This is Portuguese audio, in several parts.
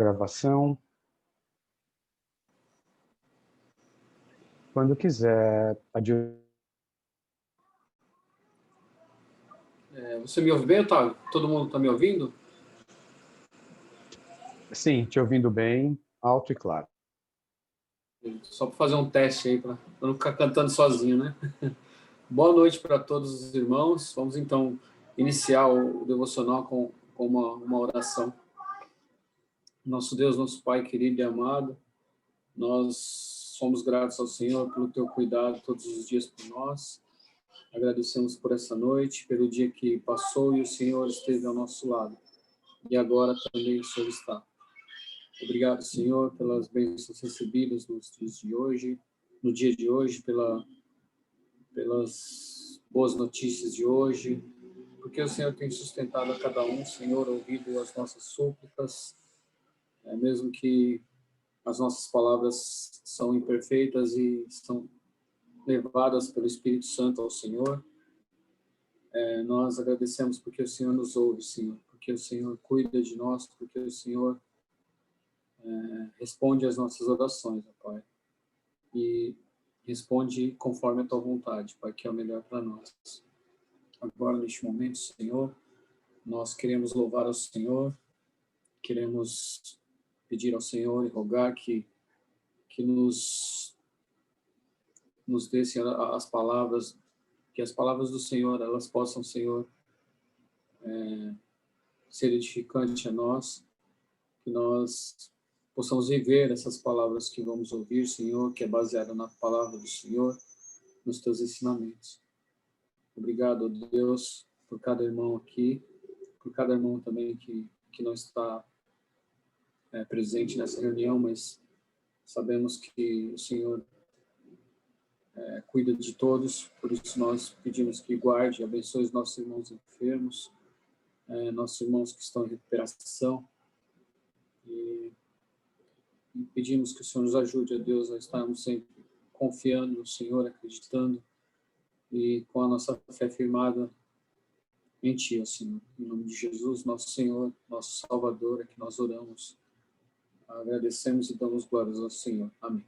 gravação. Quando quiser, Você me ouve bem, Otávio? Todo mundo está me ouvindo? Sim, te ouvindo bem, alto e claro. Só para fazer um teste aí, para não ficar cantando sozinho, né? Boa noite para todos os irmãos. Vamos então iniciar o devocional com uma oração. Nosso Deus, nosso Pai querido e amado, nós somos gratos ao Senhor pelo teu cuidado todos os dias por nós. Agradecemos por essa noite, pelo dia que passou e o Senhor esteve ao nosso lado. E agora também o Senhor está. Obrigado, Senhor, pelas bênçãos recebidas nos dias de hoje, no dia de hoje, pelas boas notícias de hoje, porque o Senhor tem sustentado a cada um, Senhor, ouvido as nossas súplicas, mesmo que as nossas palavras são imperfeitas e são levadas pelo Espírito Santo ao Senhor. Nós agradecemos porque o Senhor nos ouve, Senhor, porque o Senhor cuida de nós, porque o Senhor responde às nossas orações, ó Pai. E responde conforme a tua vontade, Pai, que é o melhor para nós. Agora, neste momento, Senhor, nós queremos louvar ao Senhor, queremos pedir ao Senhor e rogar que nos dê, Senhor, as palavras, que as palavras do Senhor, elas possam, Senhor, ser edificantes a nós, que nós possamos viver essas palavras que vamos ouvir, Senhor, que é baseada na palavra do Senhor, nos teus ensinamentos. Obrigado, Deus, por cada irmão aqui, por cada irmão também que não está presente nessa reunião, mas sabemos que o Senhor cuida de todos, por isso nós pedimos que guarde e abençoe os nossos irmãos enfermos, nossos irmãos que estão em recuperação, e pedimos que o Senhor nos ajude, a Deus, a estarmos sempre confiando no Senhor, acreditando e com a nossa fé firmada em Ti, ó Senhor. Em nome de Jesus, nosso Senhor, nosso Salvador, é que nós oramos. Agradecemos e damos glórias ao Senhor. Amém.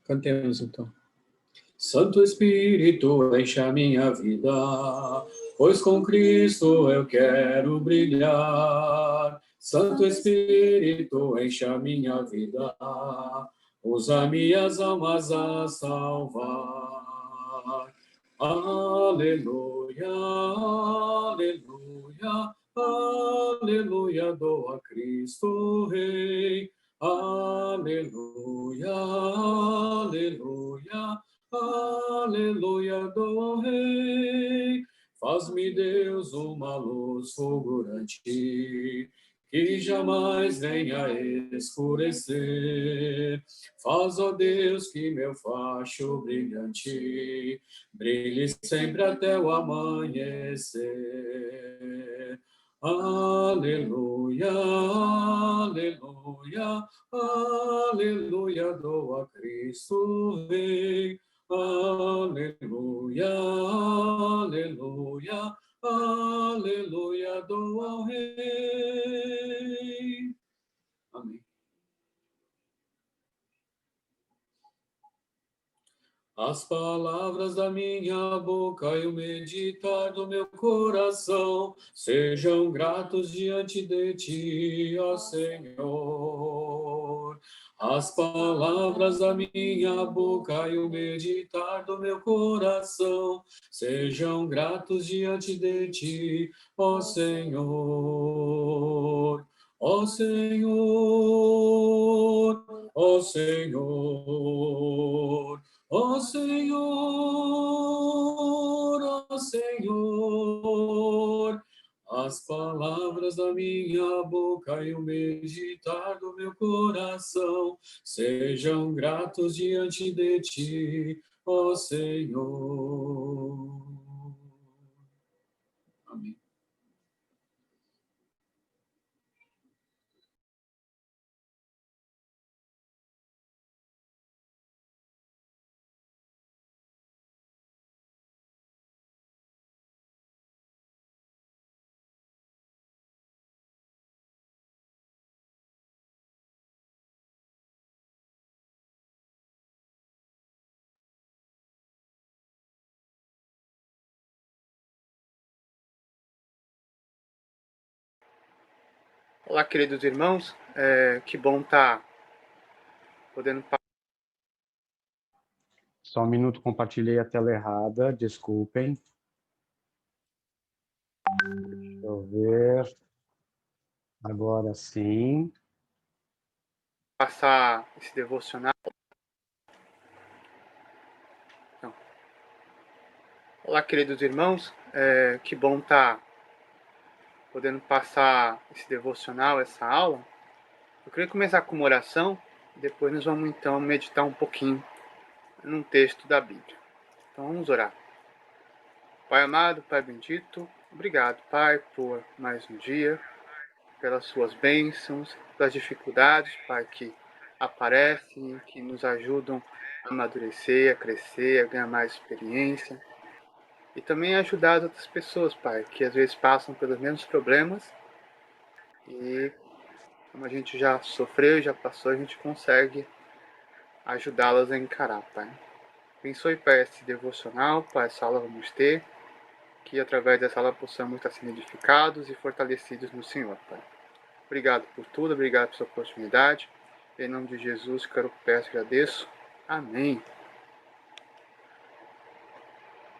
Cantemos então. Santo Espírito, enche a minha vida, pois com Cristo eu quero brilhar. Santo Espírito, enche a minha vida, usa minhas almas a salvar. Aleluia, aleluia, aleluia, dou a Cristo Rei. Aleluia, aleluia, aleluia, dou ao Rei. Faz-me, Deus, uma luz fulgurante, que jamais venha escurecer. Faz, ó Deus, que meu facho brilhante brilhe sempre até o amanhecer. Aleluia, aleluia, aleluia, dou a Cristo Rei. Aleluia, aleluia, aleluia, dou ao Rei. Amém. As palavras da minha boca e o meditar do meu coração sejam gratos diante de ti, ó Senhor. As palavras da minha boca e o meditar do meu coração sejam gratos diante de ti, ó Senhor. Ó Senhor, ó Senhor. Ó Senhor, ó Senhor, as palavras da minha boca e o meditar do meu coração sejam gratos diante de ti, ó Senhor. Amém. Olá, queridos irmãos, que bom estar podendo... Só um minuto, compartilhei a tela errada, desculpem. Deixa eu ver. Agora sim. passar esse devocional. Não. Olá, queridos irmãos, que bom estar podendo passar esse devocional, essa aula. Eu queria começar com uma oração, depois nós vamos então meditar um pouquinho num texto da Bíblia. Então vamos orar. Pai amado, Pai bendito, obrigado, Pai, por mais um dia, pelas suas bênçãos, pelas dificuldades, Pai, que aparecem, que nos ajudam a amadurecer, a crescer, a ganhar mais experiência. E também ajudar as outras pessoas, Pai, que às vezes passam pelos mesmos problemas e como a gente já sofreu, já passou, a gente consegue ajudá-las a encarar, Pai. Abençoe, Pai, esse devocional, Pai, essa aula vamos ter, que através dessa aula possamos estar sendo edificados e fortalecidos no Senhor, Pai. Obrigado por tudo, obrigado pela sua oportunidade. Em nome de Jesus, quero, peço e agradeço. Amém.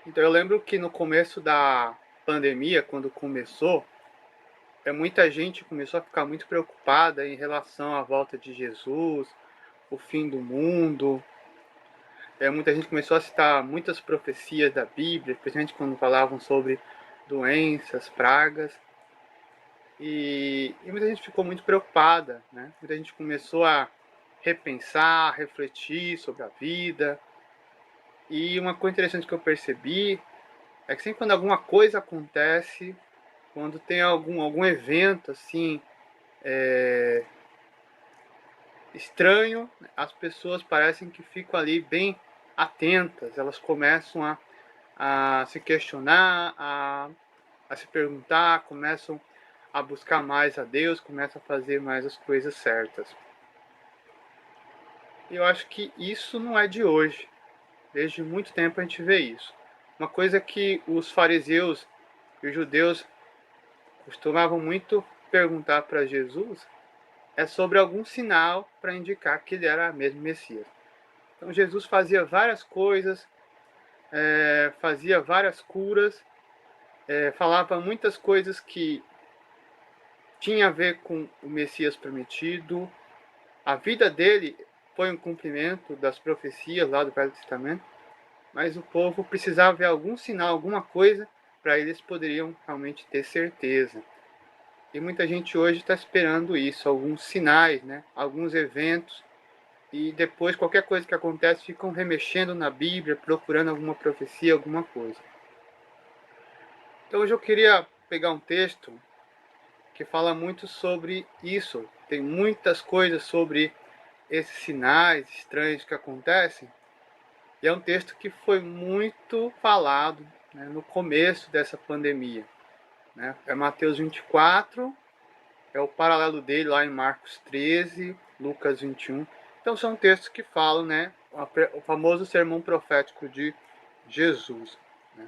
Então eu lembro que no começo da pandemia, quando começou, muita gente começou a ficar muito preocupada em relação à volta de Jesus, o fim do mundo. Muita gente começou a citar muitas profecias da Bíblia, especialmente quando falavam sobre doenças, pragas. E muita gente ficou muito preocupada, né? Muita gente começou a repensar, refletir sobre a vida. E uma coisa interessante que eu percebi é que sempre quando alguma coisa acontece, quando tem algum evento assim estranho, as pessoas parecem que ficam ali bem atentas, elas começam a se questionar, a se perguntar, começam a buscar mais a Deus, começam a fazer mais as coisas certas. E eu acho que isso não é de hoje. Desde muito tempo a gente vê isso. Uma coisa que os fariseus e os judeus costumavam muito perguntar para Jesus é sobre algum sinal para indicar que ele era mesmo Messias. Então Jesus fazia várias coisas, fazia várias curas, falava muitas coisas que tinha a ver com o Messias prometido. A vida dele foi um cumprimento das profecias lá do Velho Testamento, mas o povo precisava ver algum sinal, alguma coisa, para eles poderiam realmente ter certeza. E muita gente hoje está esperando isso, alguns sinais, né? Alguns eventos, e depois qualquer coisa que acontece ficam remexendo na Bíblia, procurando alguma profecia, alguma coisa. Então hoje eu queria pegar um texto que fala muito sobre isso. Tem muitas coisas sobre esses sinais estranhos que acontecem. E é um texto que foi muito falado, né, no começo dessa pandemia. Né? É Mateus 24, é o paralelo dele lá em Marcos 13, Lucas 21. Então são textos que falam, né, o famoso sermão profético de Jesus. Né?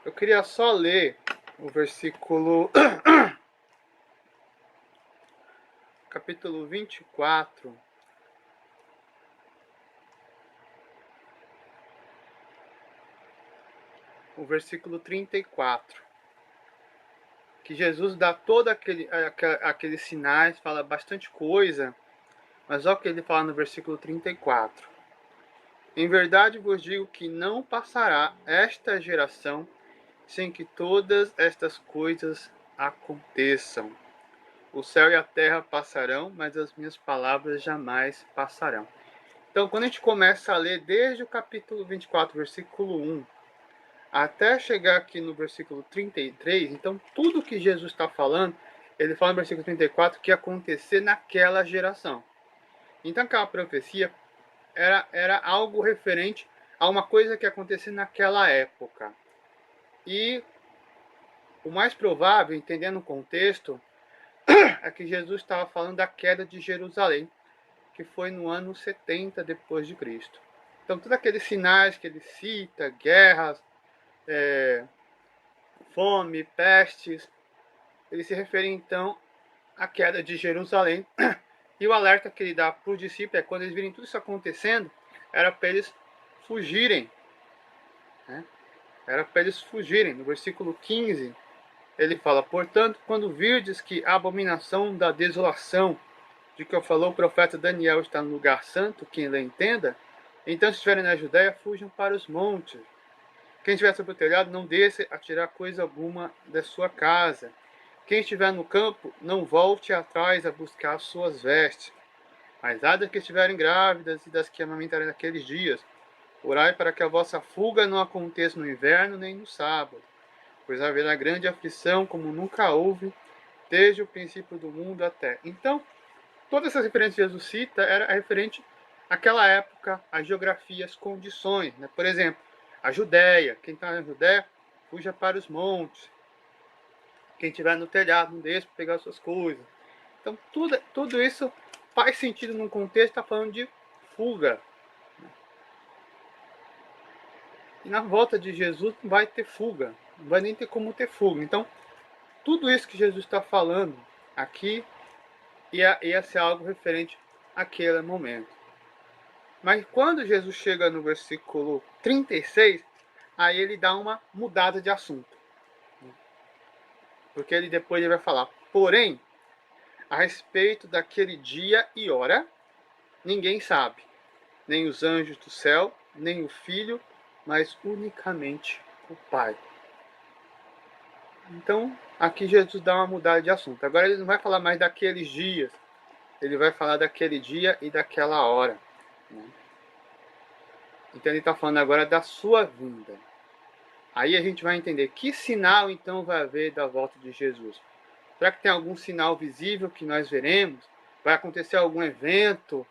Eu queria só ler o versículo capítulo 24, o versículo 34, que Jesus dá todo aqueles sinais, fala bastante coisa, mas olha o que ele fala no versículo 34. Em verdade vos digo que não passará esta geração sem que todas estas coisas aconteçam. O céu e a terra passarão, mas as minhas palavras jamais passarão. Então, quando a gente começa a ler desde o capítulo 24, versículo 1, até chegar aqui no versículo 33, então tudo que Jesus está falando, ele fala no versículo 34 que ia acontecer naquela geração. Então aquela profecia era algo referente a uma coisa que ia acontecer naquela época. E o mais provável, entendendo o contexto, é que Jesus estava falando da queda de Jerusalém, que foi no ano 70 depois de Cristo. Então todos aqueles sinais que ele cita, guerras, fome, pestes, ele se refere então a queda de Jerusalém. E o alerta que ele dá para os discípulos é quando eles virem tudo isso acontecendo, era para eles fugirem. Né? Era para eles fugirem. No versículo 15, ele fala: portanto, quando virdes que a abominação da desolação, de que falou o profeta Daniel, está no lugar santo, quem lhe entenda, então se estiverem na Judéia, fujam para os montes. Quem estiver sobre o telhado, não desça a tirar coisa alguma da sua casa. Quem estiver no campo, não volte atrás a buscar suas vestes. Mas há das que estiverem grávidas e das que amamentarem naqueles dias, orai para que a vossa fuga não aconteça no inverno nem no sábado, pois haverá grande aflição como nunca houve, desde o princípio do mundo até. Então, todas essas referências que Jesus cita era referente àquela época, à geografia, às condições. Né? Por exemplo, a Judéia. Quem está na Judéia, fuja para os montes. Quem estiver no telhado, não deixe para pegar suas coisas. Então, tudo isso faz sentido num contexto, está falando de fuga. E na volta de Jesus não vai ter fuga. Não vai nem ter como ter fuga. Então, tudo isso que Jesus está falando aqui ia ser algo referente àquele momento. Mas quando Jesus chega no versículo 36, aí ele dá uma mudada de assunto. Porque depois ele vai falar: porém, a respeito daquele dia e hora, ninguém sabe, nem os anjos do céu, nem o Filho, mas unicamente o Pai. Então, aqui Jesus dá uma mudada de assunto. Agora ele não vai falar mais daqueles dias, ele vai falar daquele dia e daquela hora. Né? Então ele está falando agora da sua vinda. Aí a gente vai entender que sinal então vai haver da volta de Jesus. Será que tem algum sinal visível que nós veremos? Vai acontecer algum evento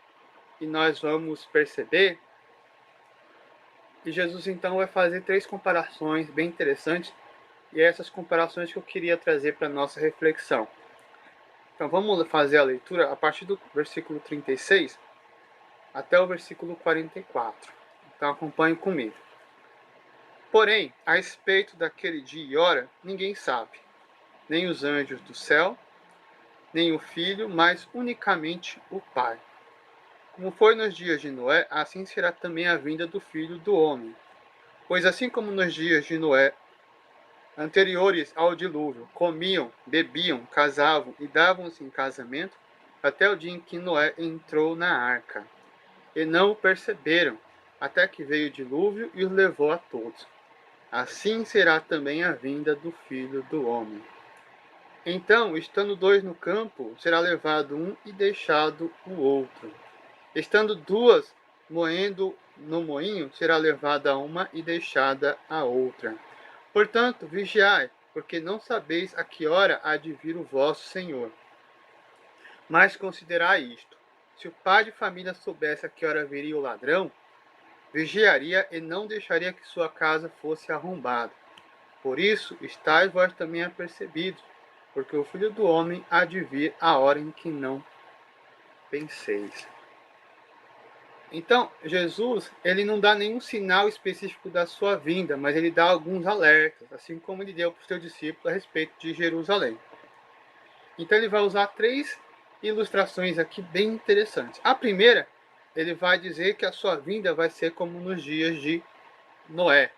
e nós vamos perceber? E Jesus então vai fazer 3 comparações bem interessantes. E é essas comparações que eu queria trazer para a nossa reflexão. Então vamos fazer a leitura a partir do versículo 36 até o versículo 44. Então acompanhe comigo. Porém, a respeito daquele dia e hora, ninguém sabe, nem os anjos do céu, nem o Filho, mas unicamente o Pai. Como foi nos dias de Noé, assim será também a vinda do Filho do Homem. Pois assim como nos dias de Noé, anteriores ao dilúvio, comiam, bebiam, casavam e davam-se em casamento, até o dia em que Noé entrou na arca. E não o perceberam, até que veio o dilúvio e os levou a todos. Assim será também a vinda do Filho do Homem. Então, estando 2 no campo, será levado um e deixado o outro. Estando 2 moendo no moinho, será levada uma e deixada a outra. Portanto, vigiai, porque não sabeis a que hora há de vir o vosso Senhor. Mas considerai isto: se o pai de família soubesse a que hora viria o ladrão, vigiaria e não deixaria que sua casa fosse arrombada. Por isso, estáis vós também apercebidos, porque o Filho do Homem há de vir a hora em que não penseis. Então, Jesus, ele não dá nenhum sinal específico da sua vinda, mas ele dá alguns alertas, assim como ele deu para os seus discípulos a respeito de Jerusalém. Então, ele vai usar 3 ilustrações aqui bem interessantes. A primeira, ele vai dizer que a sua vinda vai ser como nos dias de Noé.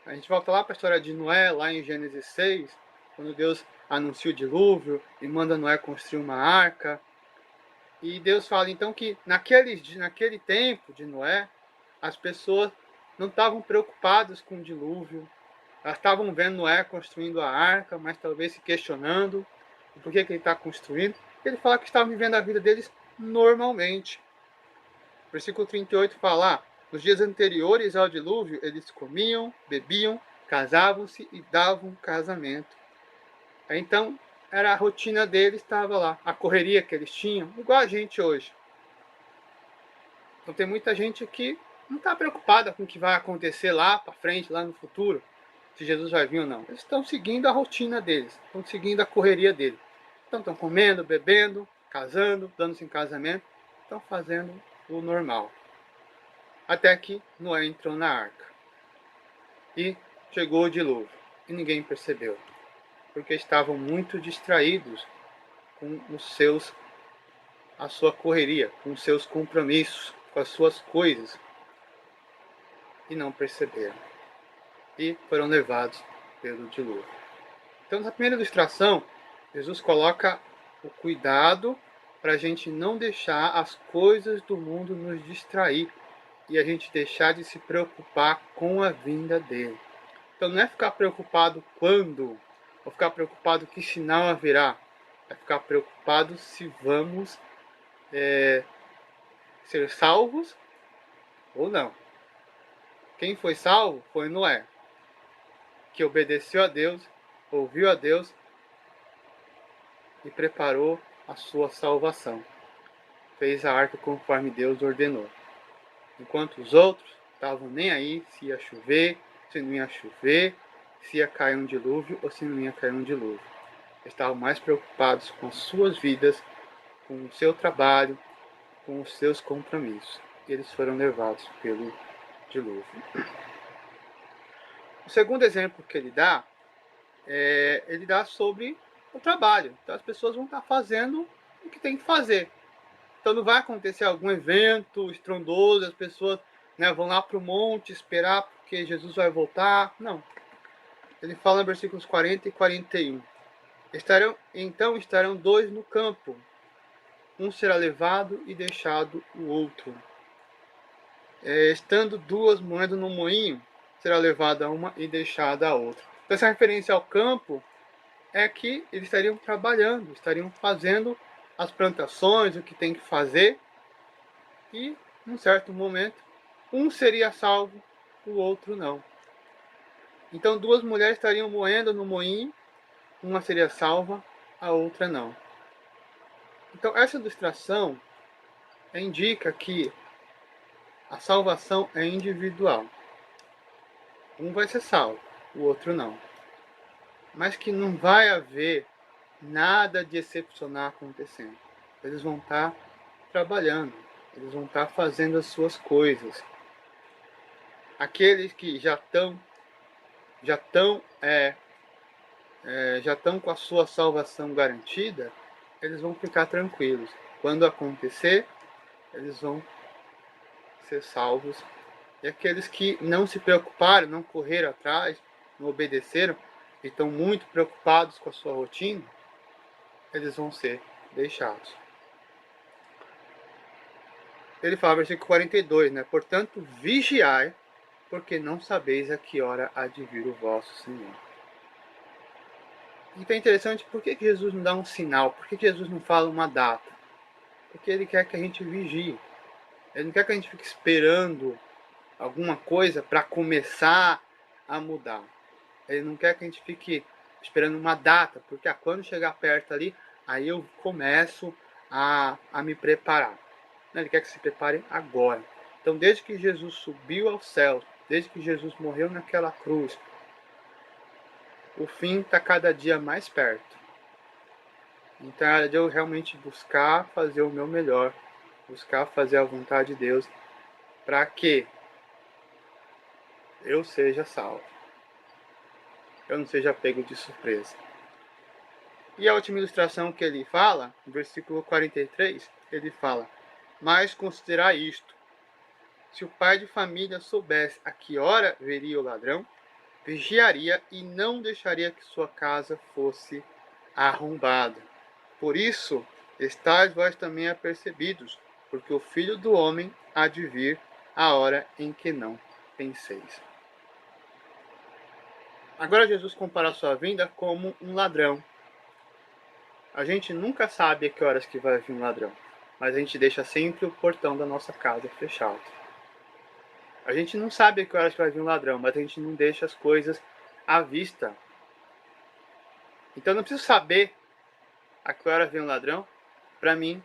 A gente volta lá para a história de Noé, lá em Gênesis 6, quando Deus anuncia o dilúvio e manda Noé construir uma arca. E Deus fala então que naquele tempo de Noé, as pessoas não estavam preocupadas com o dilúvio. Elas estavam vendo Noé construindo a arca, mas talvez se questionando por que ele está construindo. Ele fala que estavam vivendo a vida deles normalmente. O versículo 38 fala: nos dias anteriores ao dilúvio, eles comiam, bebiam, casavam-se e davam casamento. Então, era a rotina deles, estava lá, a correria que eles tinham, igual a gente hoje. Então tem muita gente que não está preocupada com o que vai acontecer lá para frente, lá no futuro, se Jesus vai vir ou não. Eles estão seguindo a rotina deles, estão seguindo a correria deles. Então estão comendo, bebendo, casando, dando-se em casamento, estão fazendo o normal. Até que Noé entrou na arca. E chegou o dilúvio. E ninguém percebeu. Porque estavam muito distraídos com a sua correria, com os seus compromissos, com as suas coisas, e não perceberam. E foram levados pelo dilúvio. Então, na primeira ilustração, Jesus coloca o cuidado para a gente não deixar as coisas do mundo nos distrair e a gente deixar de se preocupar com a vinda dele. Então, não é ficar preocupado quando, ou ficar preocupado que sinal haverá, é ficar preocupado se vamos ser salvos ou não. Quem foi salvo foi Noé, que obedeceu a Deus, ouviu a Deus e preparou a sua salvação. Fez a arca conforme Deus ordenou. Enquanto os outros estavam nem aí se ia chover, se não ia chover, se ia cair um dilúvio ou se não ia cair um dilúvio. Estavam mais preocupados com as suas vidas, com o seu trabalho, com os seus compromissos. E eles foram levados pelo dilúvio. O segundo exemplo que ele dá sobre o trabalho. Então as pessoas vão estar fazendo o que tem que fazer. Então não vai acontecer algum evento estrondoso, as pessoas vão lá para o monte esperar porque Jesus vai voltar. Não. Ele fala em versículos 40 e 41. Então estarão dois no campo. Um será levado e deixado o outro. Estando duas moedas no moinho, será levada uma e deixada a outra. Então, essa referência ao campo é que eles estariam trabalhando, estariam fazendo as plantações, o que tem que fazer, e, num certo momento, um seria salvo, o outro não. Então, duas mulheres estariam moendo no moinho, uma seria salva, a outra não. Então, essa ilustração indica que a salvação é individual. Um vai ser salvo, o outro não. Mas que não vai haver nada de excepcional acontecendo. Eles vão estar trabalhando, eles vão estar fazendo as suas coisas. Aqueles que já estão com a sua salvação garantida, eles vão ficar tranquilos. Quando acontecer, eles vão ser salvos. E aqueles que não se preocuparam, não correram atrás, não obedeceram, e estão muito preocupados com a sua rotina, eles vão ser deixados. Ele fala, versículo 42, Portanto, vigiai, porque não sabeis a que hora há de vir o vosso Senhor. Então é interessante, por que Jesus não dá um sinal? Por que Jesus não fala uma data? Porque ele quer que a gente vigie. Ele não quer que a gente fique esperando alguma coisa para começar a mudar. Ele não quer que a gente fique esperando uma data, porque quando chegar perto ali, aí eu começo a me preparar. Ele quer que se prepare agora. Então, desde que Jesus subiu ao céu, desde que Jesus morreu naquela cruz, o fim está cada dia mais perto. Então, é hora de eu realmente buscar fazer o meu melhor, buscar fazer a vontade de Deus, para que eu seja salvo. Eu não seja pego de surpresa. E a última ilustração que ele fala, no versículo 43, ele fala: mas considerai isto, se o pai de família soubesse a que hora viria o ladrão, vigiaria e não deixaria que sua casa fosse arrombada. Por isso, estáis vós também apercebidos, porque o Filho do Homem há de vir a hora em que não penseis. Agora Jesus compara a sua vinda como um ladrão. A gente nunca sabe a que horas que vai vir um ladrão, mas a gente deixa sempre o portão da nossa casa fechado. A gente não sabe a que horas que vai vir um ladrão, mas a gente não deixa as coisas à vista. Então eu não preciso saber a que hora vem um ladrão para mim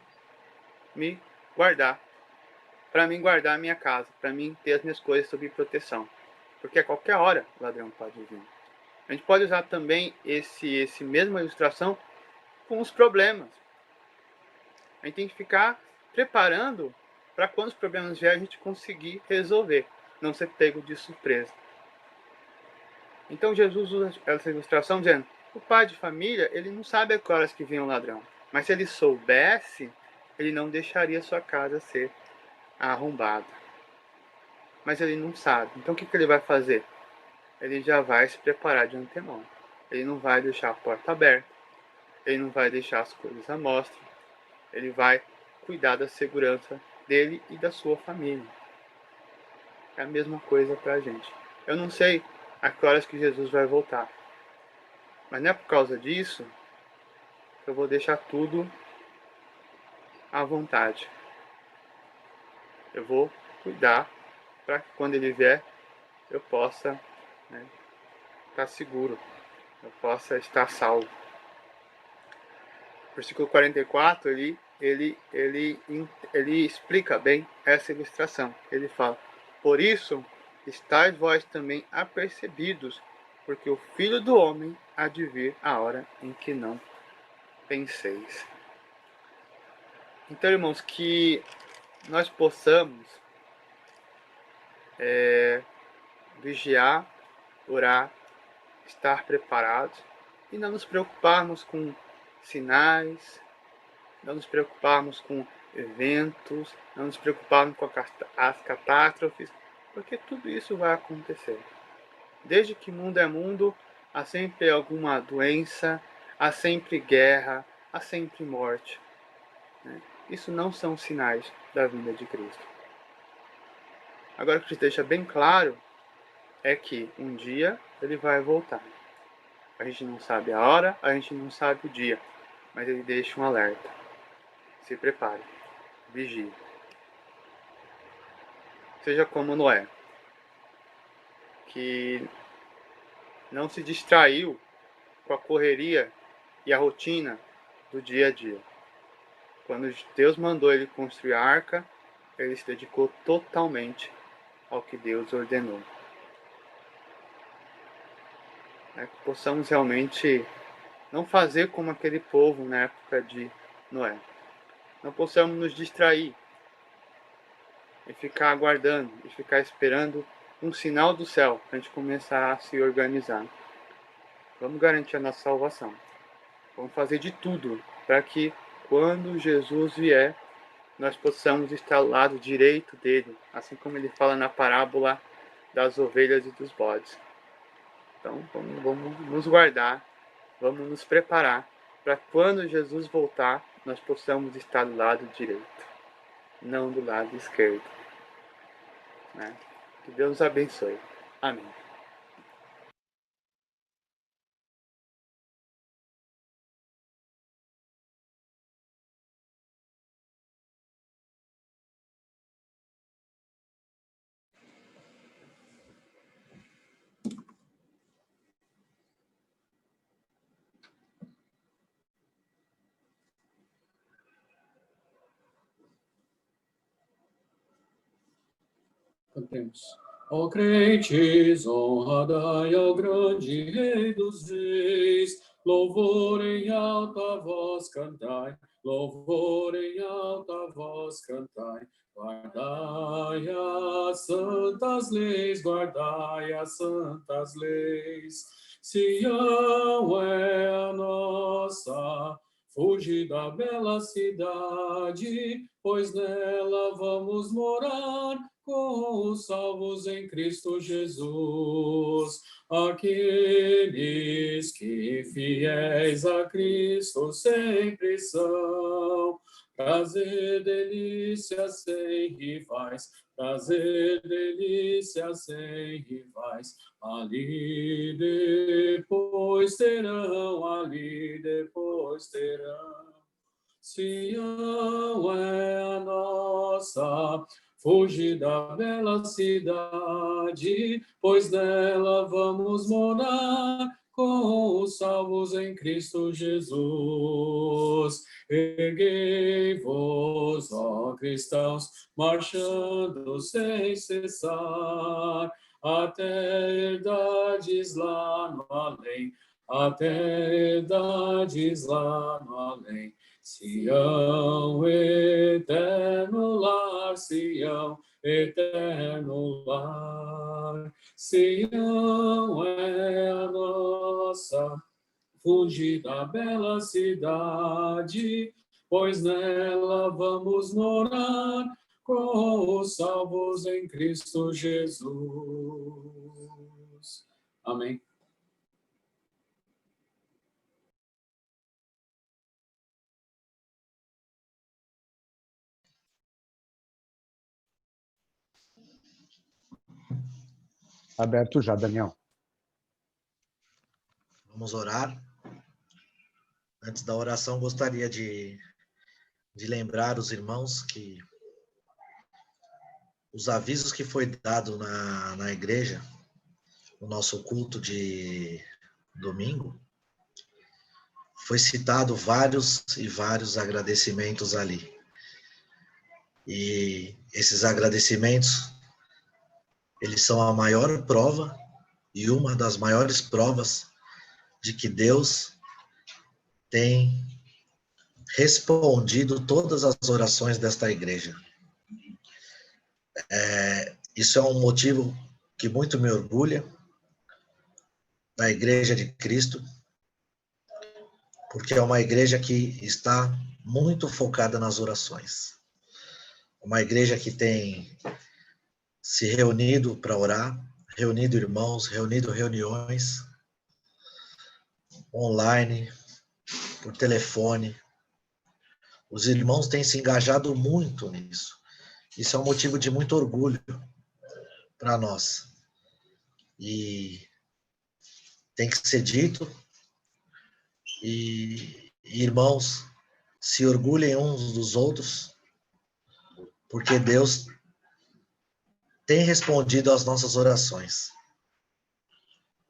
me guardar. Para mim guardar a minha casa, para mim ter as minhas coisas sob proteção. Porque a qualquer hora o ladrão pode vir. A gente pode usar também esse mesma ilustração com os problemas. A gente tem que ficar preparando para quando os problemas vierem a gente conseguir resolver, não ser pego de surpresa. Então Jesus usa essa ilustração dizendo: o pai de família, ele não sabe a que horas que vem o ladrão, Mas se ele soubesse, ele não deixaria sua casa ser arrombada. Mas ele não sabe. Então o que ele vai fazer? Ele já vai se preparar de antemão. Ele não vai deixar a porta aberta. Ele não vai deixar as coisas à mostra. Ele vai cuidar da segurança dele e da sua família. É a mesma coisa para a gente. Eu não sei a que horas que Jesus vai voltar. Mas não é por causa disso que eu vou deixar tudo à vontade. Eu vou cuidar para que quando ele vier eu possa estar seguro. Eu possa estar salvo. Versículo 44, ele explica bem essa ilustração. Ele fala: por isso, estáis vós também apercebidos, porque o Filho do Homem há de vir a hora em que não penseis. Então, irmãos, que nós possamos vigiar, orar, estar preparados e não nos preocuparmos com sinais, não nos preocuparmos com eventos, não nos preocuparmos com as catástrofes, porque tudo isso vai acontecer. Desde que mundo é mundo, há sempre alguma doença, há sempre guerra, há sempre morte. Isso não são sinais da vinda de Cristo. Agora, o que deixa bem claro é que um dia ele vai voltar. A gente não sabe a hora, a gente não sabe o dia, mas ele deixa um alerta. Se prepare, vigie. Seja como Noé, que não se distraiu com a correria e a rotina do dia a dia. Quando Deus mandou ele construir a arca, ele se dedicou totalmente ao que Deus ordenou. Que possamos realmente não fazer como aquele povo na época de Noé. Não possamos nos distrair e ficar aguardando, e ficar esperando um sinal do céu para a gente começar a se organizar. Vamos garantir a nossa salvação. Vamos fazer de tudo para que quando Jesus vier, nós possamos estar ao lado direito dele, assim como ele fala na parábola das ovelhas e dos bodes. Então vamos nos guardar, vamos nos preparar para quando Jesus voltar, nós possamos estar do lado direito, não do lado esquerdo. Que Deus nos abençoe. Amém. Cantemos. Ó crentes, honra dai ao grande Rei dos Reis, louvor em alta voz cantai, louvor em alta voz cantai. Guardai as santas leis, guardai as santas leis. Sião é a nossa, fugi da bela cidade, pois nela vamos morar com os salvos em Cristo Jesus. Aqueles que fiéis a Cristo sempre são. Prazer, delícia sem rivais, prazer, delícia sem rivais. Ali depois terão. Sião é a nossa, fugi da bela cidade, pois nela vamos morar com os salvos em Cristo Jesus. Erguei-vos, ó cristãos, marchando sem cessar, até herdades lá no além, até herdades lá no além. Sião, eterno lar, Sião, eterno lar. Sião é a nossa, fugir da bela cidade, pois nela vamos morar com os salvos em Cristo Jesus. Amém. Aberto já, Daniel. Vamos orar. Antes da oração, gostaria de lembrar os irmãos que os avisos que foi dado na igreja, no nosso culto de domingo, foi citado vários e vários agradecimentos ali. E esses agradecimentos, eles são a maior prova e uma das maiores provas de que Deus tem respondido todas as orações desta igreja. Isso é um motivo que muito me orgulha da Igreja de Cristo, porque é uma igreja que está muito focada nas orações. Uma igreja que tem se reunido para orar, reunido irmãos, reunido reuniões online, por telefone. Os irmãos têm se engajado muito nisso. Isso é um motivo de muito orgulho para nós. E tem que ser dito. E irmãos, se orgulhem uns dos outros, porque Deus tem respondido às nossas orações.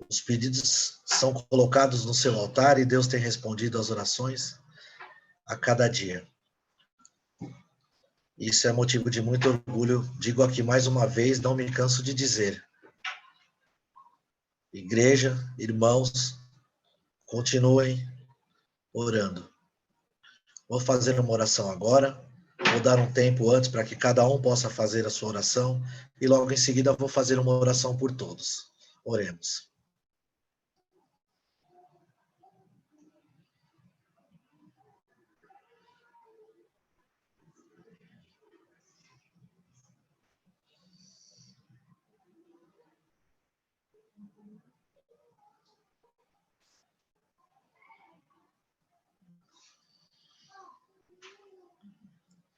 Os pedidos são colocados no seu altar e Deus tem respondido às orações a cada dia. Isso é motivo de muito orgulho. Digo aqui mais uma vez, não me canso de dizer. Igreja, irmãos, continuem orando. Vou fazer uma oração agora. Vou dar um tempo antes para que cada um possa fazer a sua oração. E logo em seguida vou fazer uma oração por todos. Oremos.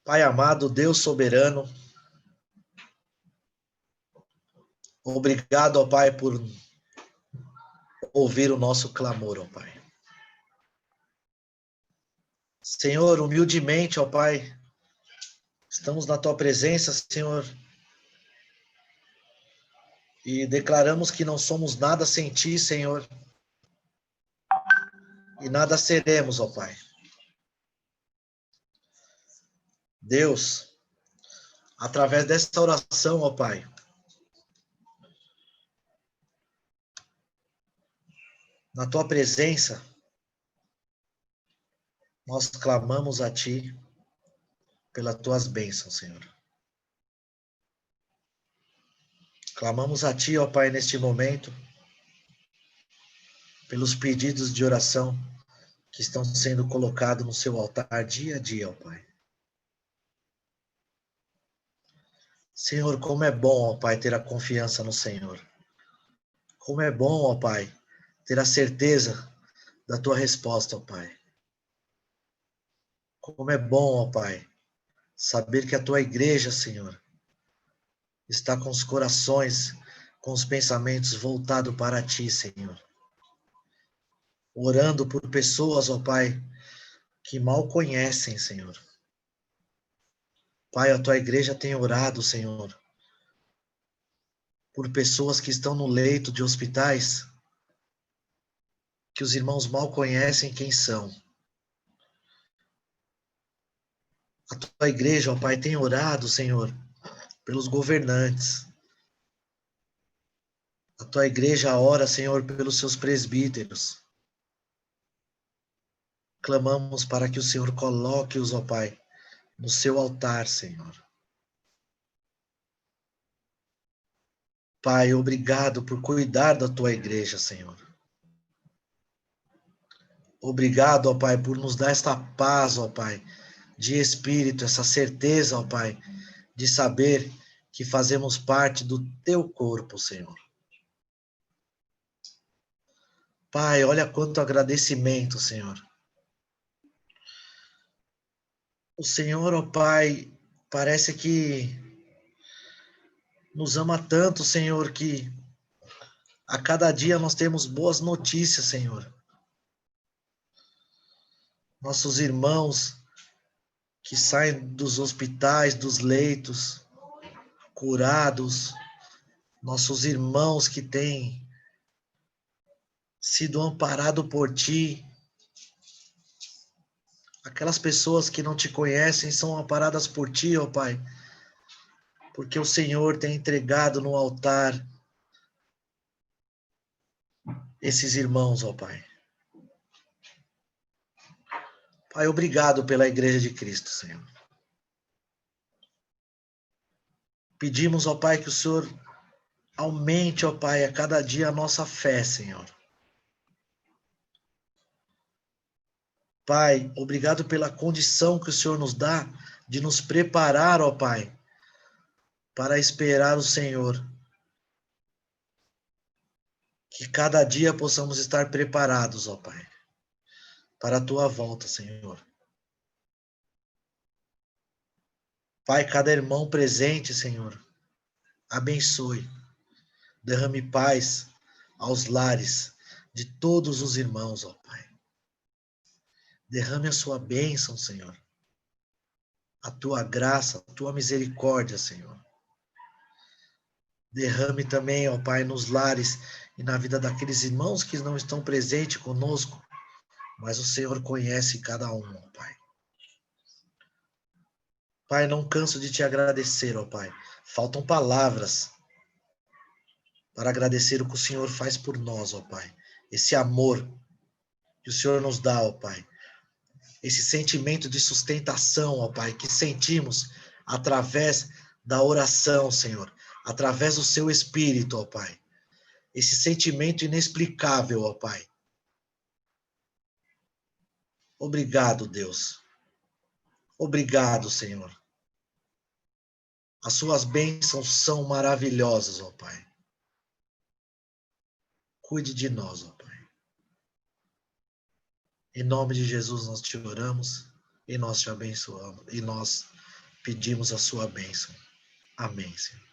Pai amado, Deus soberano, obrigado, ó Pai, por ouvir o nosso clamor, ó Pai. Senhor, humildemente, ó Pai, estamos na Tua presença, Senhor, e declaramos que não somos nada sem Ti, Senhor, e nada seremos, ó Pai. Deus, através dessa oração, ó Pai, na Tua presença, nós clamamos a Ti pelas Tuas bênçãos, Senhor. Clamamos a Ti, ó Pai, neste momento, pelos pedidos de oração que estão sendo colocados no Seu altar dia a dia, ó Pai. Senhor, como é bom, ó Pai, ter a confiança no Senhor. Como é bom, ó Pai, ter a certeza da Tua resposta, ó Pai. Como é bom, ó Pai, saber que a Tua igreja, Senhor, está com os corações, com os pensamentos voltados para Ti, Senhor. Orando por pessoas, ó Pai, que mal conhecem, Senhor. Pai, a Tua igreja tem orado, Senhor, por pessoas que estão no leito de hospitais, que os irmãos mal conhecem quem são. A Tua igreja, ó Pai, tem orado, Senhor, pelos governantes. A Tua igreja ora, Senhor, pelos seus presbíteros. Clamamos para que o Senhor coloque-os, ó Pai, no seu altar, Senhor. Pai, obrigado por cuidar da Tua igreja, Senhor. Obrigado, ó Pai, por nos dar esta paz, ó Pai, de espírito, essa certeza, ó Pai, de saber que fazemos parte do teu corpo, Senhor. Pai, olha quanto agradecimento, Senhor. O Senhor, ó Pai, parece que nos ama tanto, Senhor, que a cada dia nós temos boas notícias, Senhor. Nossos irmãos que saem dos hospitais, dos leitos, curados, nossos irmãos que têm sido amparados por Ti, aquelas pessoas que não Te conhecem são amparadas por Ti, ó Pai, porque o Senhor tem entregado no altar esses irmãos, ó Pai. Pai, obrigado pela Igreja de Cristo, Senhor. Pedimos, ó Pai, que o Senhor aumente, ó Pai, a cada dia a nossa fé, Senhor. Pai, obrigado pela condição que o Senhor nos dá de nos preparar, ó Pai, para esperar o Senhor. Que cada dia possamos estar preparados, ó Pai, para a Tua volta, Senhor. Pai, cada irmão presente, Senhor, abençoe. Derrame paz aos lares de todos os irmãos, ó Pai. Derrame a Sua bênção, Senhor. A Tua graça, a Tua misericórdia, Senhor. Derrame também, ó Pai, nos lares e na vida daqueles irmãos que não estão presentes conosco, mas o Senhor conhece cada um, ó Pai. Pai, não canso de Te agradecer, ó Pai. Faltam palavras para agradecer o que o Senhor faz por nós, ó Pai. Esse amor que o Senhor nos dá, ó Pai. Esse sentimento de sustentação, ó Pai, que sentimos através da oração, Senhor. Através do Seu Espírito, ó Pai. Esse sentimento inexplicável, ó Pai. Obrigado, Deus. Obrigado, Senhor. As Suas bênçãos são maravilhosas, ó Pai. Cuide de nós, ó Pai. Em nome de Jesus nós Te oramos e nós Te abençoamos. E nós pedimos a Sua bênção. Amém, Senhor.